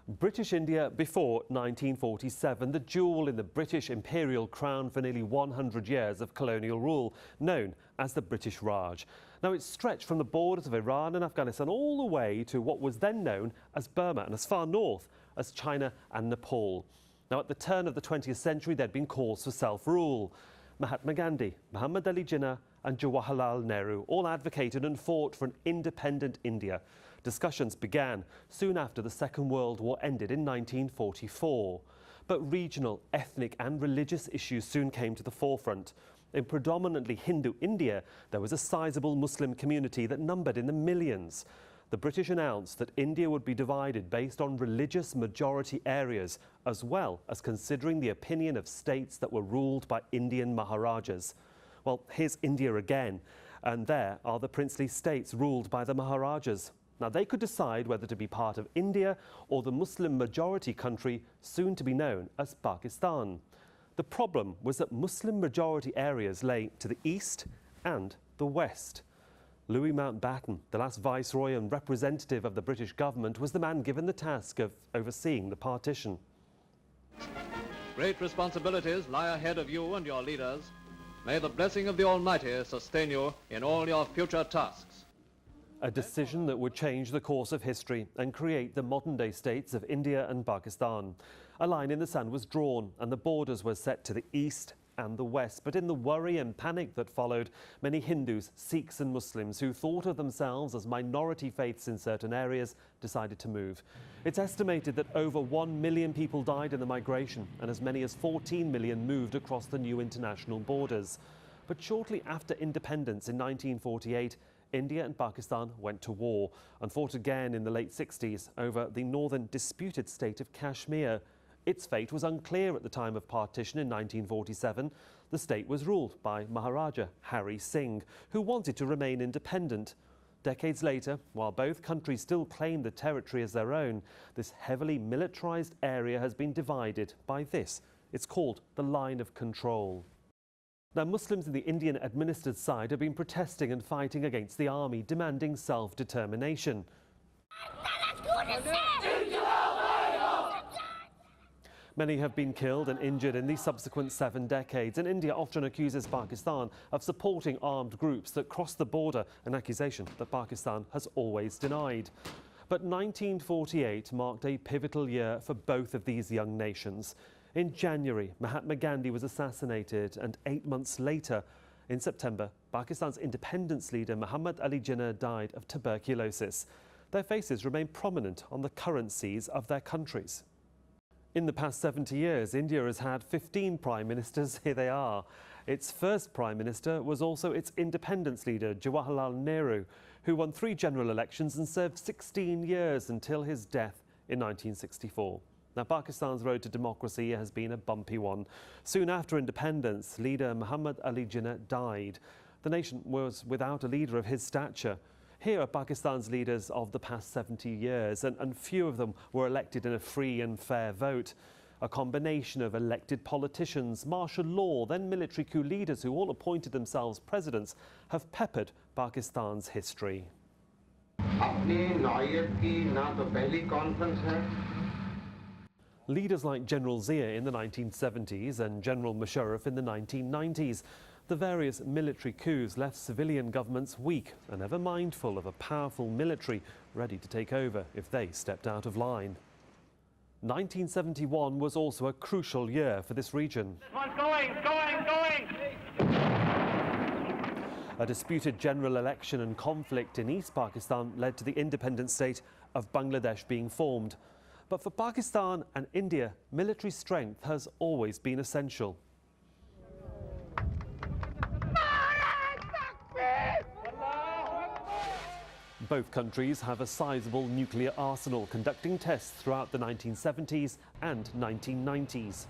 British India before 1947, the jewel in the British imperial crown for nearly 100 years of colonial rule, known as the British Raj. Now, it stretched from the borders of Iran and Afghanistan all the way to what was then known as Burma and as far north as China and Nepal. Now, at the turn of the 20th century, there'd been calls for self-rule. Mahatma Gandhi, Muhammad Ali Jinnah and Jawaharlal Nehru all advocated and fought for an independent India. Discussions began soon after the Second World War ended in 1944. But regional, ethnic and religious issues soon came to the forefront. In predominantly Hindu India, there was a sizable Muslim community that numbered in the millions. The British announced that India would be divided based on religious majority areas, as well as considering the opinion of states that were ruled by Indian Maharajas. Well, here's India again, and there are the princely states ruled by the Maharajas. Now, they could decide whether to be part of India or the Muslim majority country soon to be known as Pakistan. The problem was that Muslim majority areas lay to the east and the west. Louis Mountbatten, the last viceroy and representative of the British government, was the man given the task of overseeing the partition. Great responsibilities lie ahead of you and your leaders. May the blessing of the Almighty sustain you in all your future tasks. A decision that would change the course of history and create the modern-day states of India and Pakistan. A line in the sand was drawn and the borders were set to the east and the west. But in the worry and panic that followed, many Hindus, Sikhs and Muslims who thought of themselves as minority faiths in certain areas decided to move. It's estimated that over 1 million people died in the migration and as many as 14 million moved across the new international borders. But shortly after independence in 1948, India and Pakistan went to war and fought again in the late 60s over the northern disputed state of Kashmir. Its fate was unclear at the time of partition in 1947. The state was ruled by Maharaja Hari Singh, who wanted to remain independent. Decades later, while both countries still claim the territory as their own, this heavily militarized area has been divided by this. It's called the line of control. Now, Muslims in the Indian-administered side have been protesting and fighting against the army, demanding self-determination. Many have been killed and injured in the subsequent 7 decades, and India often accuses Pakistan of supporting armed groups that cross the border, an accusation that Pakistan has always denied. But 1948 marked a pivotal year for both of these young nations. In January, Mahatma Gandhi was assassinated, and 8 months later, in September, Pakistan's independence leader Muhammad Ali Jinnah died of tuberculosis. Their faces remain prominent on the currencies of their countries. In the past 70 years, India has had 15 prime ministers. Here they are. Its first prime minister was also its independence leader, Jawaharlal Nehru, who won 3 general elections and served 16 years until his death in 1964. Now, Pakistan's road to democracy has been a bumpy one. Soon after independence, leader Muhammad Ali Jinnah died. The nation was without a leader of his stature. Here are Pakistan's leaders of the past 70 years, and few of them were elected in a free and fair vote. A combination of elected politicians, martial law, then military coup leaders who all appointed themselves presidents have peppered Pakistan's history. Leaders like General Zia in the 1970s and General Musharraf in the 1990s. The various military coups left civilian governments weak and ever mindful of a powerful military ready to take over if they stepped out of line. 1971 was also a crucial year for this region. This one's going! A disputed general election and conflict in East Pakistan led to the independent state of Bangladesh being formed. But for Pakistan and India, military strength has always been essential. Both countries have a sizable nuclear arsenal, conducting tests throughout the 1970s and 1990s.